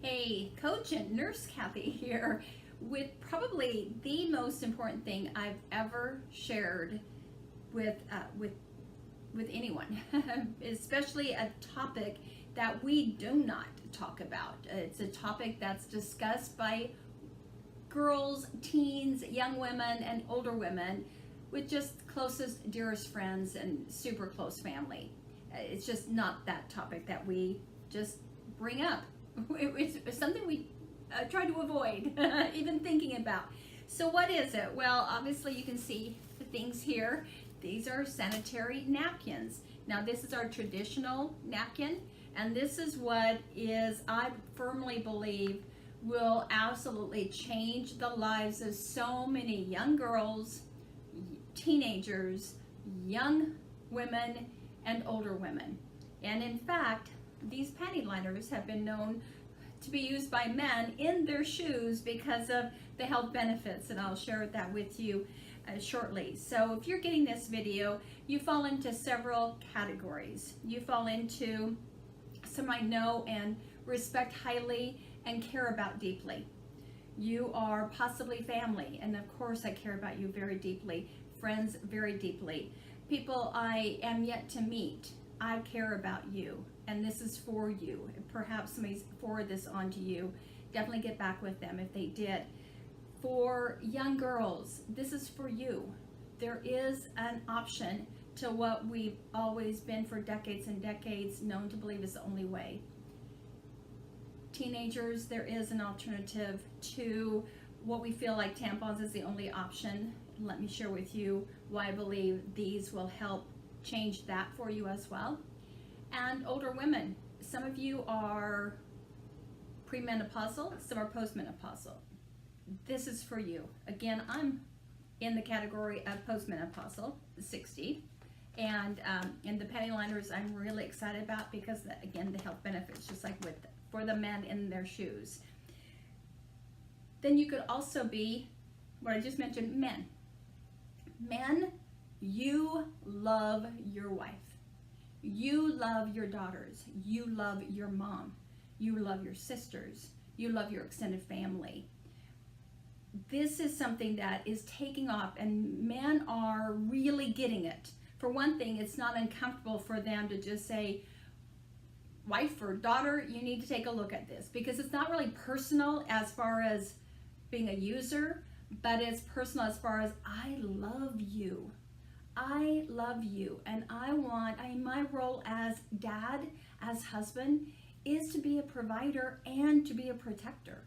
Hey, coach and nurse Cathy here with probably the most important thing I've ever shared with anyone, especially a topic that we do not talk about. It's a topic that's discussed by girls, teens, young women, and older women with just closest, dearest friends and super close family. It's just not that topic that we just bring up. It's something we try to avoid even thinking about. So what is it? Well, obviously you can see the things here. These are sanitary napkins. Now this is our traditional napkin, and this is what is, I firmly believe, will absolutely change the lives of so many young girls, teenagers, young women, and older women. And in fact, these panty liners have been known to be used by men in their shoes because of the health benefits, and I'll share that with you shortly. So if you're getting this video, you fall into several categories. You fall into some I know and respect highly and care about deeply. You are possibly family, and of course I care about you very deeply. Friends very deeply. People I am yet to meet, I care about you, and this is for you. Perhaps somebody's forwarded this on to you. Definitely get back with them if they did. For young girls, this is for you. There is an option to what we've always been for decades and decades known to believe is the only way. Teenagers, there is an alternative to what we feel like tampons is the only option. Let me share with you why I believe these will help change that for you as well. And older women, some of you are premenopausal, some are postmenopausal. This is for you. Again, I'm in the category of postmenopausal, 60, and the panty liners I'm really excited about because, again, the health benefits, just like for the men in their shoes. Then you could also be, what I just mentioned, men. Men, you love your wife. You love your daughters. You love your mom. You love your sisters. You love your extended family. This is something that is taking off, and men are really getting it. For one thing, it's not uncomfortable for them to just say, wife or daughter, you need to take a look at this, because it's not really personal as far as being a user, but it's personal as far as I love you. I love you, and my role as dad, as husband, is to be a provider and to be a protector.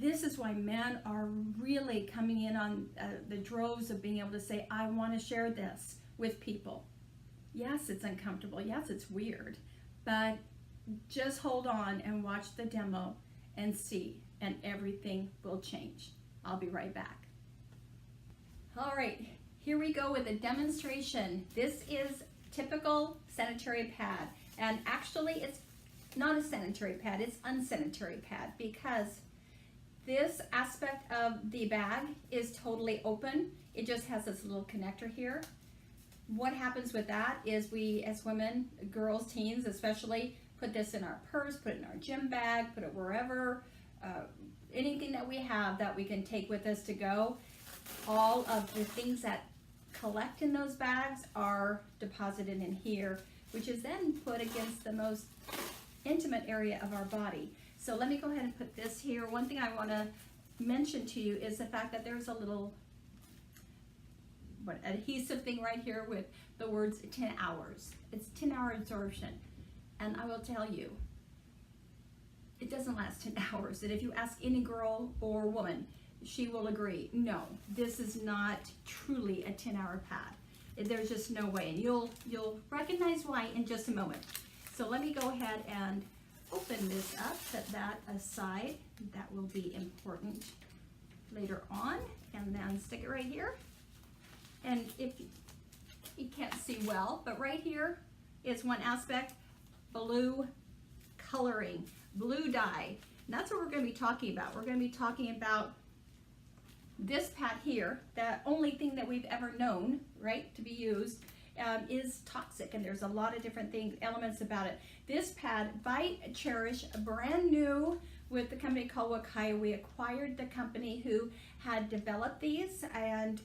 This is why men are really coming in on the droves of being able to say, I want to share this with people. Yes, it's uncomfortable. Yes, it's weird, but just hold on and watch the demo and see, and everything will change. I'll be right back. All right. Here we go with a demonstration. This is typical sanitary pad, and actually it's not a sanitary pad, it's unsanitary pad, because this aspect of the bag is totally open. It just has this little connector here. What happens with that is we, as women, girls, teens especially, put this in our purse, put it in our gym bag, put it wherever, anything that we have that we can take with us to go. All of the things that collect in those bags are deposited in here, which is then put against the most intimate area of our body. So let me go ahead and put this here. One thing I want to mention to you is the fact that there's a little adhesive thing right here with the words 10 hours. It's 10-hour absorption. And I will tell you, it doesn't last 10 hours. And if you ask any girl or woman, she will agree, no, this is not truly a 10-hour pad. There's just no way, and you'll recognize why in just a moment. So let me go ahead and open this up, set that aside. That will be important later on, and then stick it right here. And if you can't see well, but right here is one aspect, blue coloring, blue dye. And that's what we're going to be talking about. We're going to be talking about this pad here, the only thing that we've ever known, right, to be used is toxic, and there's a lot of different elements about it. This pad by Cherish, brand new with the company called Wakaya. We acquired the company who had developed these, and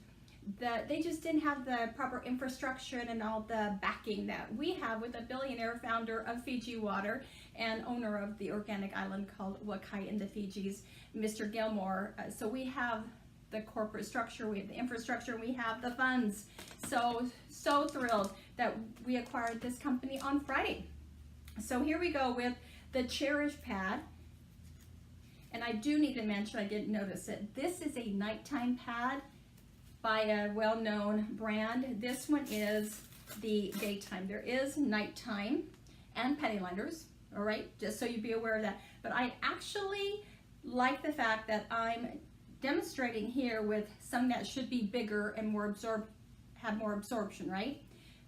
they just didn't have the proper infrastructure and all the backing that we have with a billionaire founder of Fiji Water and owner of the organic island called Wakaya in the Fijis, Mr. Gilmore. So we have the corporate structure, we have the infrastructure, we have the funds. So thrilled that we acquired this company on Friday. So here we go with the Cherish pad. And I do need to mention, I didn't notice it, this is a nighttime pad by a well-known brand. This one is the daytime. There is nighttime and panty liners, all right, just so you be aware of that. But I actually like the fact that I'm demonstrating here with something that should be bigger and more have more absorption, right?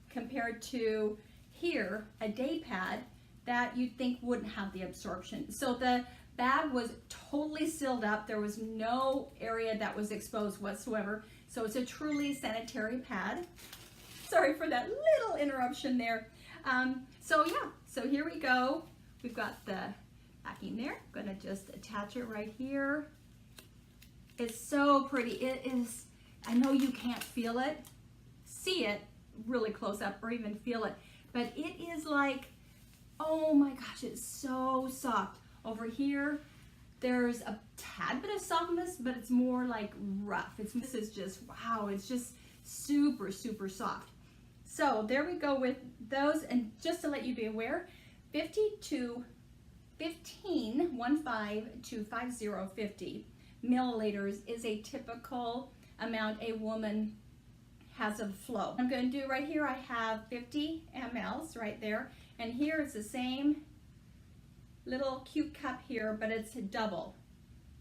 Compared to here, a day pad that you'd think wouldn't have the absorption. So the bag was totally sealed up. There was no area that was exposed whatsoever. So it's a truly sanitary pad. Sorry for that little interruption there. So yeah, so here we go. We've got the backing there. I'm gonna just attach it right here. It's so pretty. It is, I know you can't feel it, see it really close up or even feel it, but it is like, oh my gosh, it's so soft. Over here, there's a tad bit of softness, but it's more like rough. This is just, wow, it's just super, super soft. So there we go with those. And just to let you be aware, 15 to 50 milliliters is a typical amount a woman has of flow. I'm going to do right here, I have 50 mLs right there, and here it's the same little cute cup here, but it's double.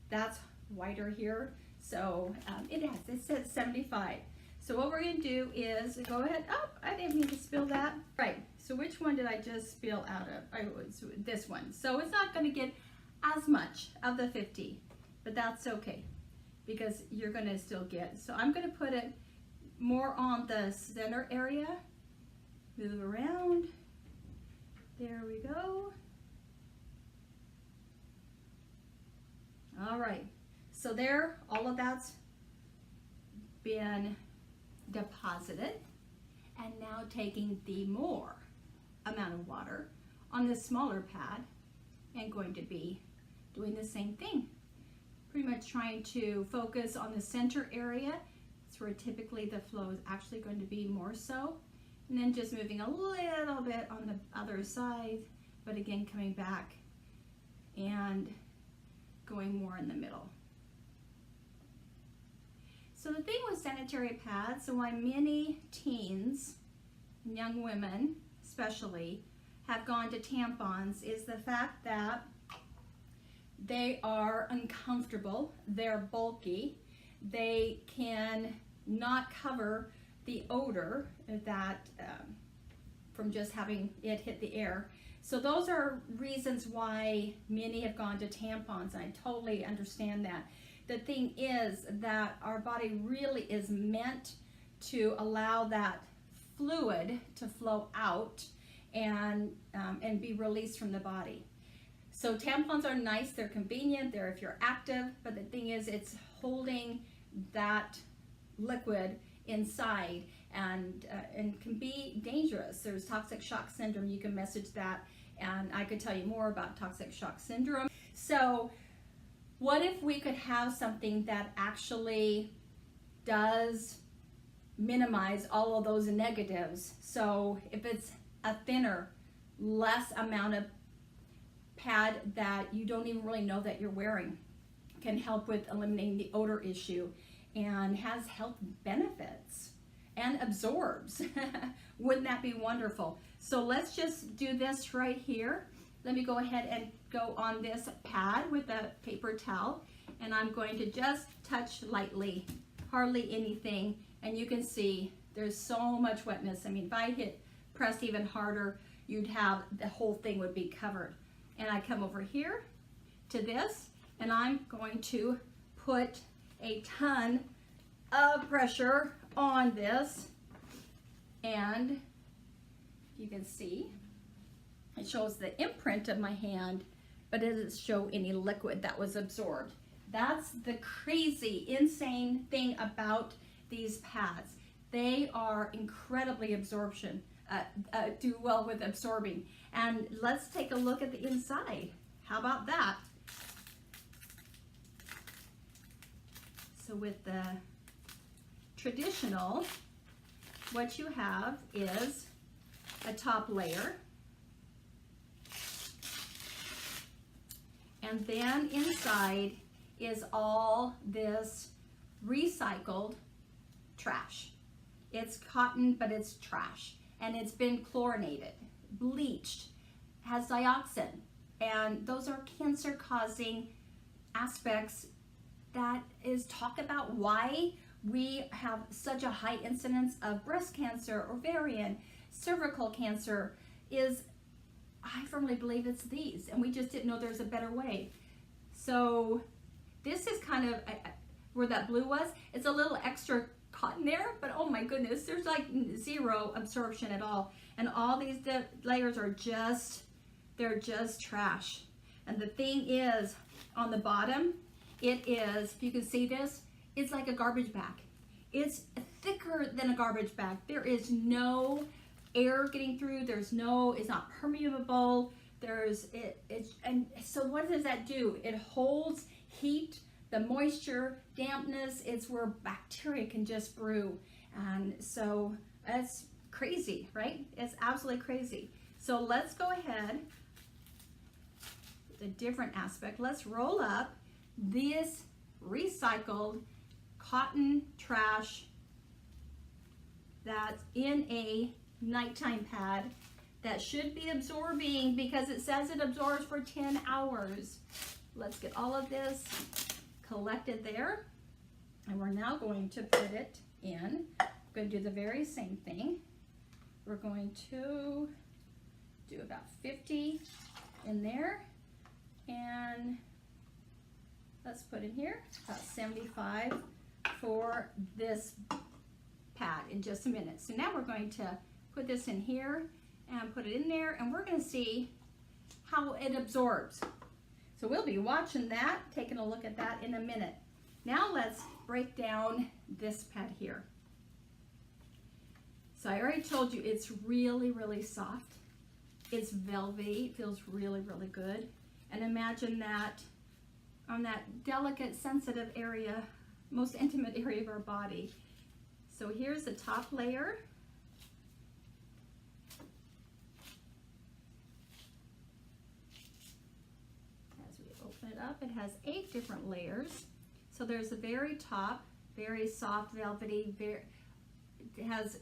That's wider here, so it says 75. So what we're going to do is go ahead. Oh, I didn't mean to spill that. Right, so which one did I just spill out of? This one. So it's not going to get as much of the 50, but that's okay because you're going to still get. So I'm going to put it more on the center area. Move around. There we go. All right, so there, all of that's been deposited, and now taking the more amount of water on this smaller pad and going to be doing the same thing. Pretty much trying to focus on the center area. It's where typically the flow is actually going to be more so. And then just moving a little bit on the other side, but again, coming back and going more in the middle. So the thing with sanitary pads, so why many teens, young women especially, have gone to tampons is the fact that they are uncomfortable, they're bulky, they can not cover the odor that from just having it hit the air. So those are reasons why many have gone to tampons. I totally understand that. The thing is that our body really is meant to allow that fluid to flow out and be released from the body. So tampons are nice, they're convenient, they're if you're active, but the thing is it's holding that liquid inside and can be dangerous. There's toxic shock syndrome. You can message that and I could tell you more about toxic shock syndrome. So what if we could have something that actually does minimize all of those negatives? So if it's a thinner, less amount of pad that you don't even really know that you're wearing, can help with eliminating the odor issue and has health benefits and absorbs. Wouldn't that be wonderful? So let's just do this right here. Let me go ahead and go on this pad with a paper towel, and I'm going to just touch lightly, hardly anything, and you can see there's so much wetness. I mean, if I pressed even harder, you'd have, the whole thing would be covered. And I come over here to this, and I'm going to put a ton of pressure on this, And you can see, it shows the imprint of my hand, but it doesn't show any liquid that was absorbed. That's the crazy, insane thing about these pads. They are incredibly do well with absorbing. And let's take a look at the inside. How about that? So with the traditional, what you have is a top layer. And then inside is all this recycled trash. It's cotton, but it's trash. And it's been chlorinated, bleached, has dioxin. And those are cancer-causing aspects. That is talk about why we have such a high incidence of breast cancer, ovarian, cervical cancer. I firmly believe it's these, and we just didn't know there's a better way. So this is kind of where that blue was. It's a little extra cotton there, but oh my goodness, there's like zero absorption at all. And all these layers are they're just trash. And the thing is, on the bottom, it is, if you can see this, it's like a garbage bag. It's thicker than a garbage bag. There is no air getting through. It's not permeable. And so what does that do? It holds heat, the moisture, dampness. It's where bacteria can just brew. And so that's crazy, right? It's absolutely crazy. So let's go ahead, a different aspect. Let's roll up this recycled cotton trash that's in a nighttime pad that should be absorbing, because it says it absorbs for 10 hours. Let's get all of this collected there. And we're now going to put it in. We're going to do the very same thing. We're going to do about 50 in there. And let's put in here about 75 for this pad in just a minute. So now we're going to put this in here and put it in there, and we're going to see how it absorbs. So we'll be watching that, taking a look at that in a minute. Now let's break down this pad here. So I already told you it's really, really soft. It's velvety, it feels really, really good. And imagine that on that delicate, sensitive area, most intimate area of our body. So here's the top layer. As we open it up, it has 8 different layers. So there's the very top, very soft, velvety, it has,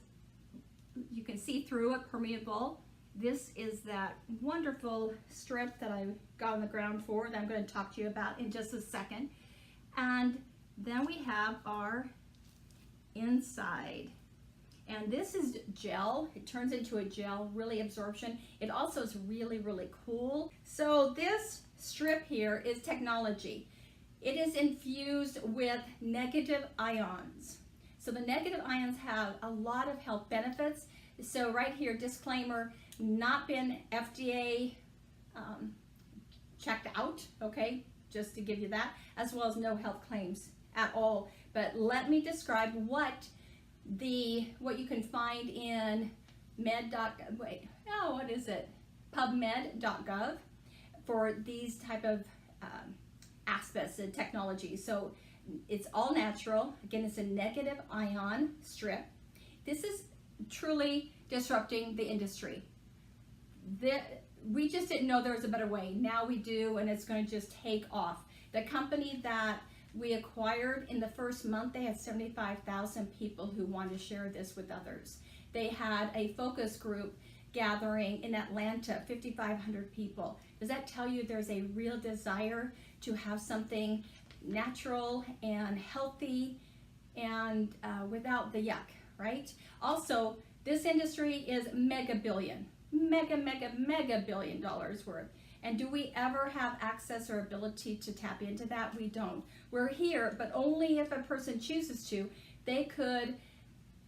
you can see through it, permeable. This is that wonderful strip that I got on the ground floor that I'm going to talk to you about in just a second. And then we have our inside. And this is gel. It turns into a gel, really absorption. It also is really, really cool. So this strip here is technology. It is infused with negative ions. So the negative ions have a lot of health benefits. So right here, disclaimer, not been FDA checked out, okay? Just to give you that, as well as no health claims at all. But let me describe what you can find in PubMed.gov for these type of aspects of technology. So it's all natural. Again, it's a negative ion strip. This is truly disrupting the industry. We just didn't know there was a better way. Now we do, and it's going to just take off. The company that we acquired, in the first month, they had 75,000 people who wanted to share this with others. They had a focus group gathering in Atlanta, 5,500 people. Does that tell you there's a real desire to have something natural and healthy and without the yuck, right? Also, this industry is mega billion dollars worth. And do we ever have access or ability to tap into that? We don't. We're here, but only if a person chooses to. They could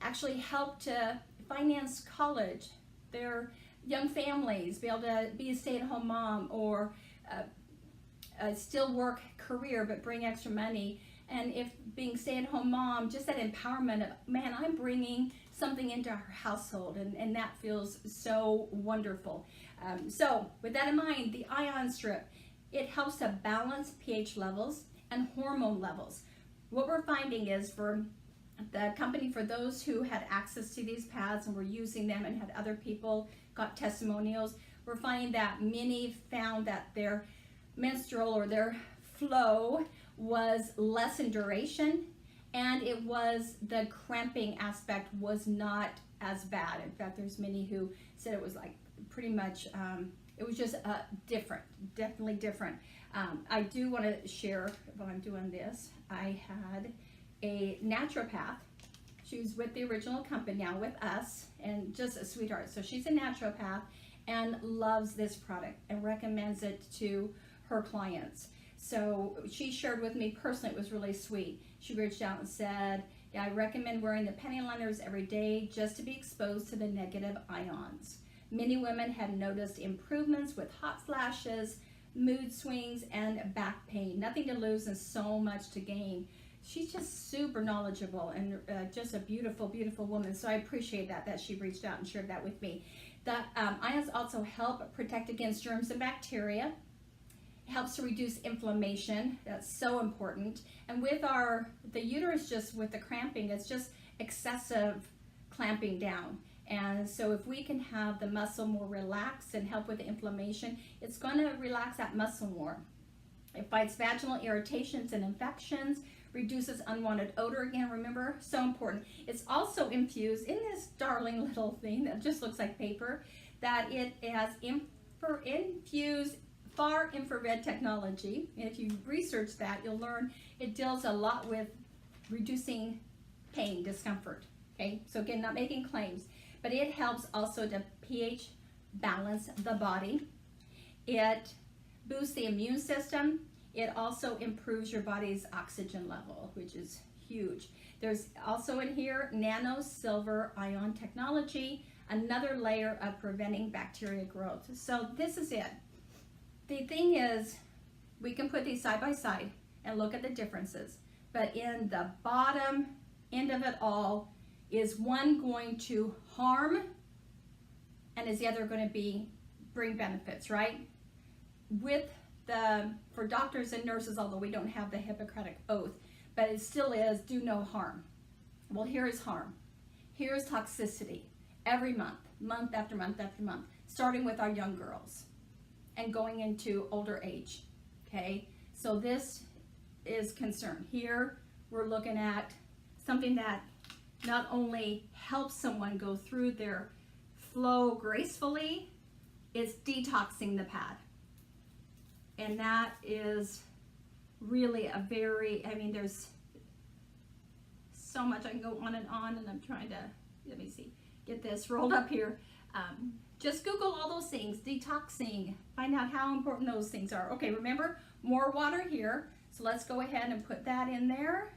actually help to finance college, their young families, be able to be a stay-at-home mom, or still work career but bring extra money. And if being stay-at-home mom, just that empowerment of, man, I'm bringing something into our household, and that feels so wonderful. So with that in mind, the ion strip, it helps to balance pH levels and hormone levels. What we're finding is, for the company, for those who had access to these pads and were using them and had other people got testimonials, we're finding that many found that their menstrual or their flow was less in duration, and it was, the cramping aspect was not as bad. In fact, there's many who said it was like pretty much, it was just different, definitely different. I do want to share, while I'm doing this, I had a naturopath. She was with the original company, now with us, and just a sweetheart. So she's a naturopath and loves this product and recommends it to her clients. So she shared with me personally, it was really sweet. She reached out and said, yeah, I recommend wearing the penny liners every day just to be exposed to the negative ions. Many women had noticed improvements with hot flashes, mood swings, and back pain. Nothing to lose and so much to gain. She's just super knowledgeable and just a beautiful, beautiful woman. So I appreciate that she reached out and shared that with me. The ions also help protect against germs and bacteria. It helps to reduce inflammation. That's so important. And with the uterus, just with the cramping, it's just excessive clamping down. And so if we can have the muscle more relaxed and help with the inflammation, it's going to relax that muscle more. It fights vaginal irritations and infections, reduces unwanted odor. Again, remember, so important. It's also infused in this darling little thing that just looks like paper, that it has infused far infrared technology. And if you research that, you'll learn it deals a lot with reducing pain, discomfort. Okay, so again, not making claims, but it helps also to pH balance the body. It boosts the immune system. It also improves your body's oxygen level, which is huge. There's also in here nano silver ion technology, another layer of preventing bacteria growth. So this is it. The thing is, we can put these side by side and look at the differences, but in the bottom end of it all, is one going to harm and is the other going to bring benefits, right? For doctors and nurses, although we don't have the Hippocratic oath, but it still is do no harm. Well, here is harm. Here is toxicity every month, month after month after month, starting with our young girls and going into older age, okay? So this is concern. Here we're looking at something that not only helps someone go through their flow gracefully, it's detoxing the pad. And that is really a very, I mean, there's so much I can go on, and I'm trying to, let me see, get this rolled up here. Just Google all those things, detoxing, find out how important those things are. Okay, remember, more water here, so let's go ahead and put that in there.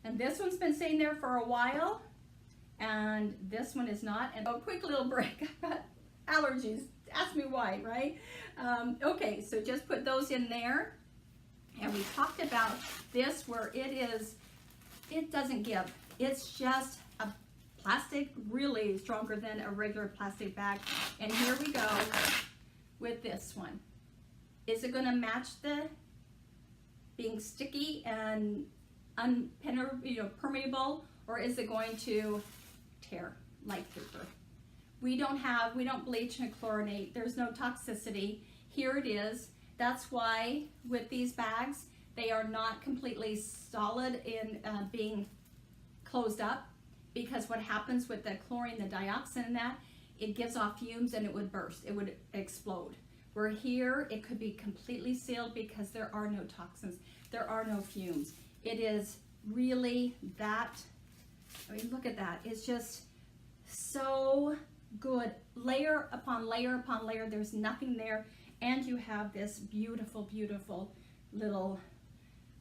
And this one's been sitting there for a while, and this one is not. And a quick little break, I've got allergies, ask me why, right? Okay, so just put those in there. And we talked about this where it doesn't give. It's just a plastic, really stronger than a regular plastic bag. And here we go with this one. Is it gonna match the being sticky and permeable, or is it going to tear like paper? We don't bleach and chlorinate. There's no toxicity. Here it is. That's why with these bags, they are not completely solid in being closed up, because what happens with the chlorine, the dioxin in that, it gives off fumes and it would burst, it would explode. Where here, it could be completely sealed because there are no toxins, there are no fumes. It is really that, I mean, look at that. It's just so good. Layer upon layer upon layer, there's nothing there. And you have this beautiful, beautiful little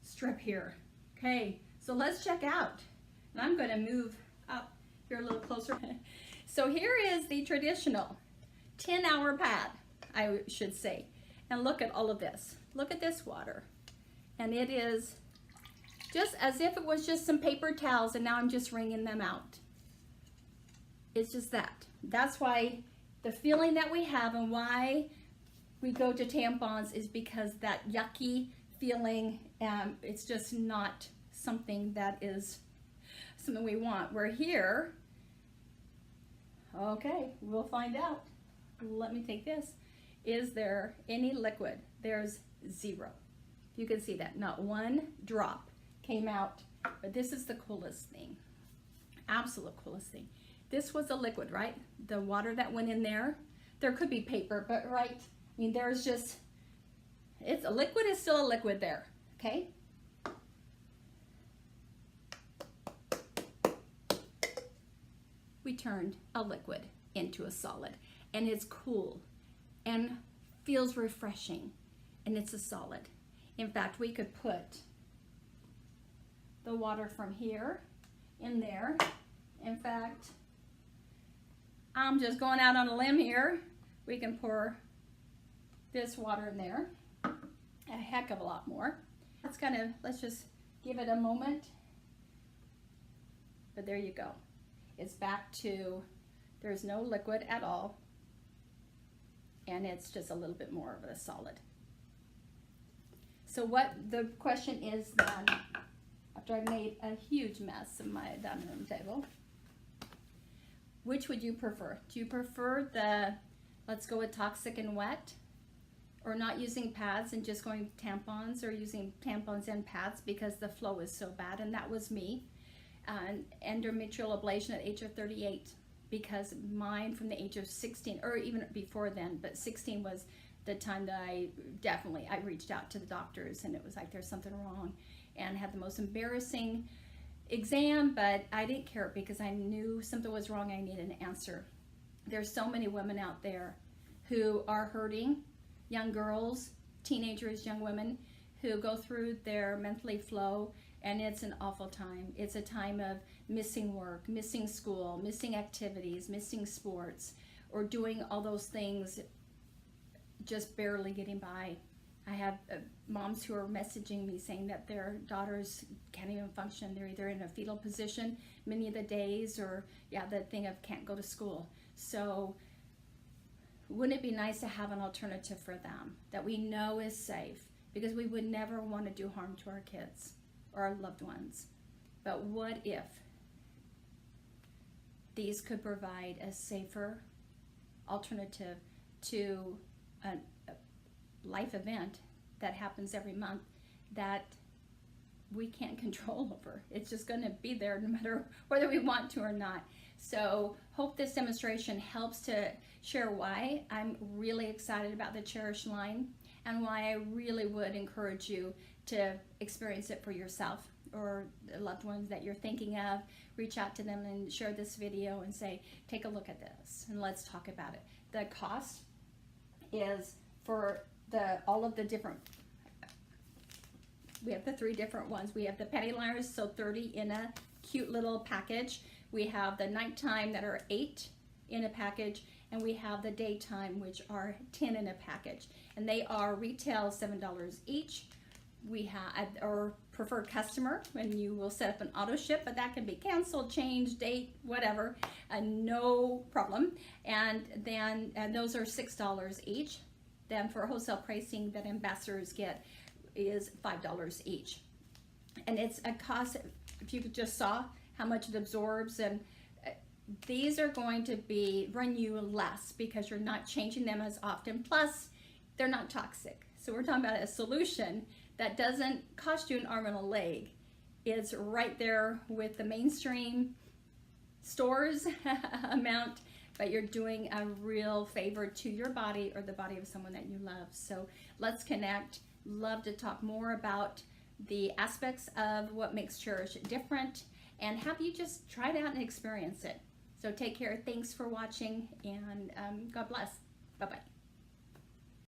strip here. Okay, so let's check out. And I'm gonna move up here a little closer. So here is the traditional 10-hour pad, I should say. And look at all of this. Look at this water. And it is just as if it was just some paper towels, and now I'm just wringing them out. It's just that. That's why the feeling that we have and why we go to tampons is because that yucky feeling, it's just not something that is something we want. We're here. Okay, we'll find out. Let me take this. Is there any liquid? There's zero. You can see that. Not one drop came out. But this is the coolest thing. Absolute coolest thing. This was a liquid, right? The water that went in there. There could be paper, but right. I mean, there's just, it's a liquid is still a liquid there. Okay? We turned a liquid into a solid, and it's cool and feels refreshing, and it's a solid. In fact, we could put the water from here in there. In fact, I'm just going out on a limb here. We can pour this water in there, a heck of a lot more. That's kind of, let's just give it a moment. But there you go. It's back to, there's no liquid at all, and it's just a little bit more of a solid. So what the question is then, after I made a huge mess of my dining room table, which would you prefer? Do you prefer the, let's go with toxic and wet, or not using pads and just going tampons, or using tampons and pads because the flow is so bad? And that was me. Endometrial ablation at age of 38, because mine from the age of 16, or even before then, but 16 was the time that I reached out to the doctors, and it was like there's something wrong, and had the most embarrassing exam, but I didn't care because I knew something was wrong. I needed an answer. There's so many women out there who are hurting, young girls, teenagers, young women who go through their monthly flow, and it's an awful time. It's a time of missing work, missing school, missing activities, missing sports, or doing all those things, just barely getting by. I have moms who are messaging me saying that their daughters can't even function. They're either in a fetal position many of the days, or the thing of can't go to school. So wouldn't it be nice to have an alternative for them that we know is safe? Because we would never want to do harm to our kids or our loved ones. But what if these could provide a safer alternative to a life event that happens every month that we can't control over? It's just going to be there no matter whether we want to or not. So hope this demonstration helps to share why I'm really excited about the Cherish line, and why I really would encourage you to experience it for yourself, or the loved ones that you're thinking of. Reach out to them and share this video and say, take a look at this and let's talk about it. The cost is for all of the different, we have the 3 different ones. We have the panty liners, so 30 in a cute little package. We have the nighttime that are 8 in a package, and we have the daytime, which are 10 in a package. And they are retail $7 each. We have our preferred customer, and you will set up an auto ship, but that can be canceled, changed, date, whatever, no problem. And then those are $6 each. Then for wholesale pricing that ambassadors get is $5 each. And it's a cost, if you just saw how much it absorbs, and these are going to run you less because you're not changing them as often. Plus, they're not toxic. So we're talking about a solution that doesn't cost you an arm and a leg. It's right there with the mainstream stores amount, but you're doing a real favor to your body or the body of someone that you love. So let's connect. Love to talk more about the aspects of what makes Cherish different, and have you just try it out and experience it. So take care. Thanks for watching, and God bless. Bye-bye.